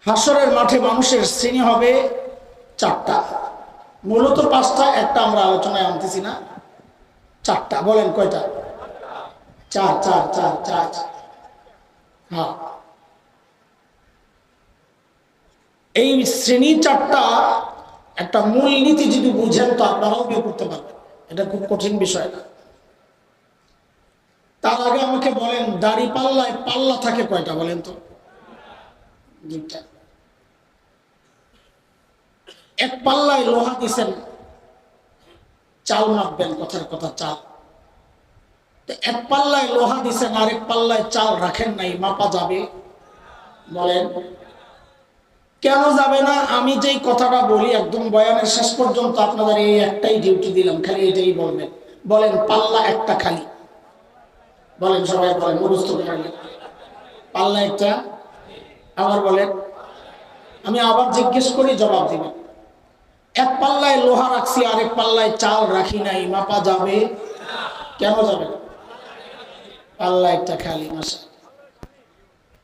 হাসরের মাঠে মানুষের শ্রেণী হবে চারটা, মূলত পাঁচটা, একটা আমরা আলোচনায় আনতেছি না, চারটা। বলেন কয়টা? চার চার চার চার। হ্যাঁ, এই শ্রেণী চারটা একটা মূলনীতি যদি বুঝেন তো আপনারাও বিয়ে করতে পারবেন, এটা খুব কঠিন বিষয় না। তার আগে আমাকে বলেন, দাড়ি পাল্লায় পাল্লা থাকে কয়টা বলেন তো? দুইটা। এক পাল্লায় লোহা দিছেন, চাল মাপবেন, কথার কথা চাল। এক পাল্লায় লোহা দিছেন, আরেক পাল্লায় চাল রাখেন নাই, মাপা যাবে? বলেন কেন যাবে না? আমি যেই কথাটা বলি একদম বয়ানের শেষ পর্যন্ত আপনাদের এই একটাই ডিউটি দিলাম, খালি এটাই বলবেন। বলেন পাল্লা একটা খালি, বলেন সবাই বলেন, মুখস্থ করে। পাল্লা একটা। আবার বলেন, আমি আবার জিজ্ঞেস করি, জবাব দিবেন। এক পাল্লায় লোহা রাখছি, আরেক পাল্লায় চাল রাখি নাই, মাপা যাবে? কেন যাবে না? পাল্লা একটা খালি। মাসা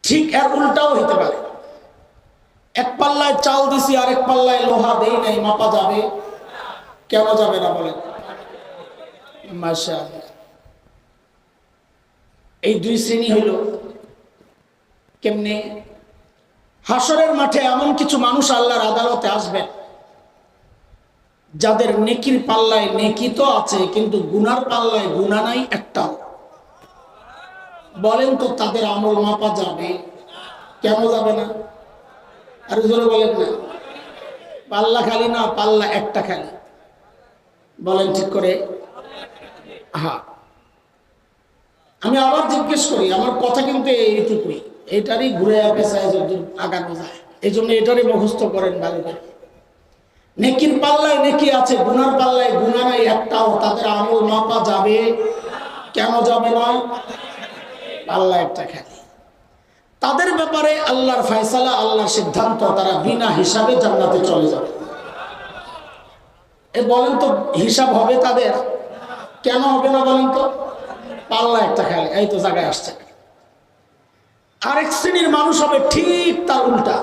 ঠিক এর উল্টাও হইতে পারে, এক পাল্লায় চাল দিছি, আরেক পাল্লায় লোহা দেই নাই, মাপা যাবে? কেন যাবে না বলেন? মাশাআল্লাহ। এই দুই শ্রেণী হইল কেমনে? হাসরের মাঠে এমন কিছু মানুষ আল্লাহর আদালতে আসবেন যাদের নেকির পাল্লায় নেকি তো আছে, কিন্তু গুনার পাল্লায় গুনাহ নাই একটাও। বলেন তো তাদের আমল মাপা যাবে? কেন যাবে না? আর জোরে বলেন না। পাল্লা খালি না, পাল্লা একটা খালি। বলেন ঠিক করে। হ্যাঁ, আমি আবার জিজ্ঞেস করি, আমার কথা কিন্তু এইটুকুই, এটারই ঘুরে পেঁচায় যদি আগানো যায়, এই জন্য এটারই মুখস্থ করেন ভালো করে। নেকির পাল্লায় নেকি আছে, গুনার পাল্লায় গুনাহ নাই একটাও, তাদের আমল মাপা যাবে? কেন যাবে না? পাল্লা একটা খালি। তাদের ব্যাপারে আল্লাহর ফয়সালা, আল্লাহর সিদ্ধান্ত, তারা বিনা হিসাবে জান্নাতে চলে যাবে। এ বলেন তো হিসাব হবে তাদের? কেন হবে না বলেন তো? পাল্লা একটা খালি। এই তো জায়গায় আসছে। আরেক শ্রেণীর মানুষ হবে ঠিক তার উল্টা,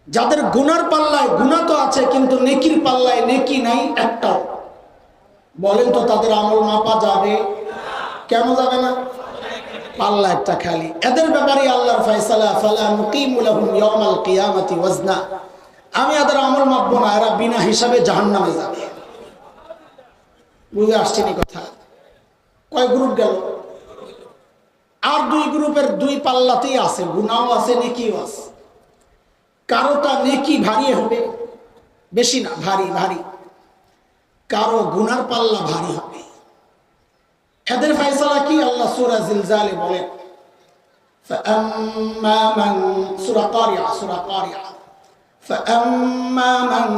যাদের গুনার পাল্লায় গুনাহ তো আছে, কিন্তু নেকির পাল্লায় নেকি নাই একটাও। বলেন তো তাদের আমল মাপা যাবে? কেন যাবে না? পাল্লা একটা খালি। এদের ব্যাপারে আল্লাহর ফয়সালা, ফালা নুকিমু লাহুম ইয়াউমাল কিয়ামাতি ওয়াজনা, আমি এদের আমল মাপবো না, এরা বিনা হিসাবে জাহান্নামে যাবে। বুঝে আসছে নি কথা? কয় গ্রুপ গেল? আর দুই গ্রুপের দুই পাল্লাতেই আছে, গুনাহও আছে, নেকিও আছে। কারোটা নেকি ভারী হবে, বেশি না, ভারী ভারী। কারো গুনার পাল্লা ভারী হবে। এদের ফয়সালা কি? আল্লাহ সূরা জিলজালে বলেন, فأما من سورة قارعة فأما من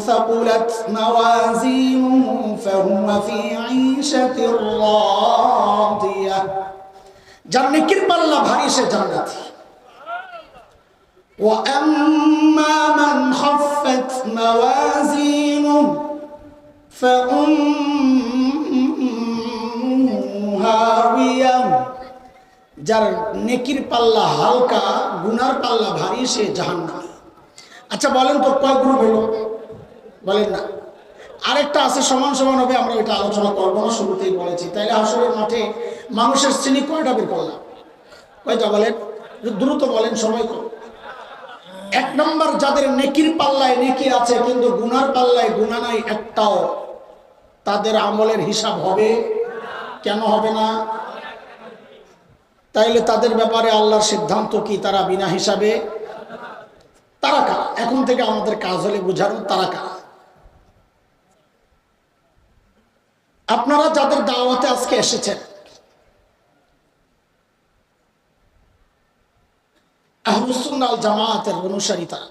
ثقلت موازينه فهو في عيشة راضية, যার নেকির পাল্লা ভারী সে জান্নাতি। وأما من خفت موازينه فأمه هاوية, যার নেকির পাল্লা হালকা, গুনার পাল্লা ভারী, সে জাহান্নামী। আচ্ছা বলেন তো কয় গ্রুপ হলো? বলেন না। আরেকটা আছে সমান সমান হবে, আমরা ওইটা আলোচনা করবো না, শুরুতেই বলেছি। তাইলে হাসরের মাঠে মানুষের শ্রেণী কয়টা বের করলাম? কয়টা বলেন? দ্রুত বলেন, সময় কম। এক নম্বর, যাদের নেকির পাল্লায় নেকি আছে কিন্তু গুনার পাল্লায় গুনাহ নাই একটাও, তাদের আমলের হিসাব হবে? কেন হবে না? তাইলে তাদের ব্যাপারে আল্লাহর সিদ্ধান্ত কি? তারা বিনা হিসাবে। তারা কারা? এখন থেকে আমাদের কাজ হলে বুঝানো তারা কারা। আপনারা যাদের দাওয়াতে আজকে এসেছেন, আহলুস সুন্নাহ ওয়াল জামাতের অনুসারী তারা।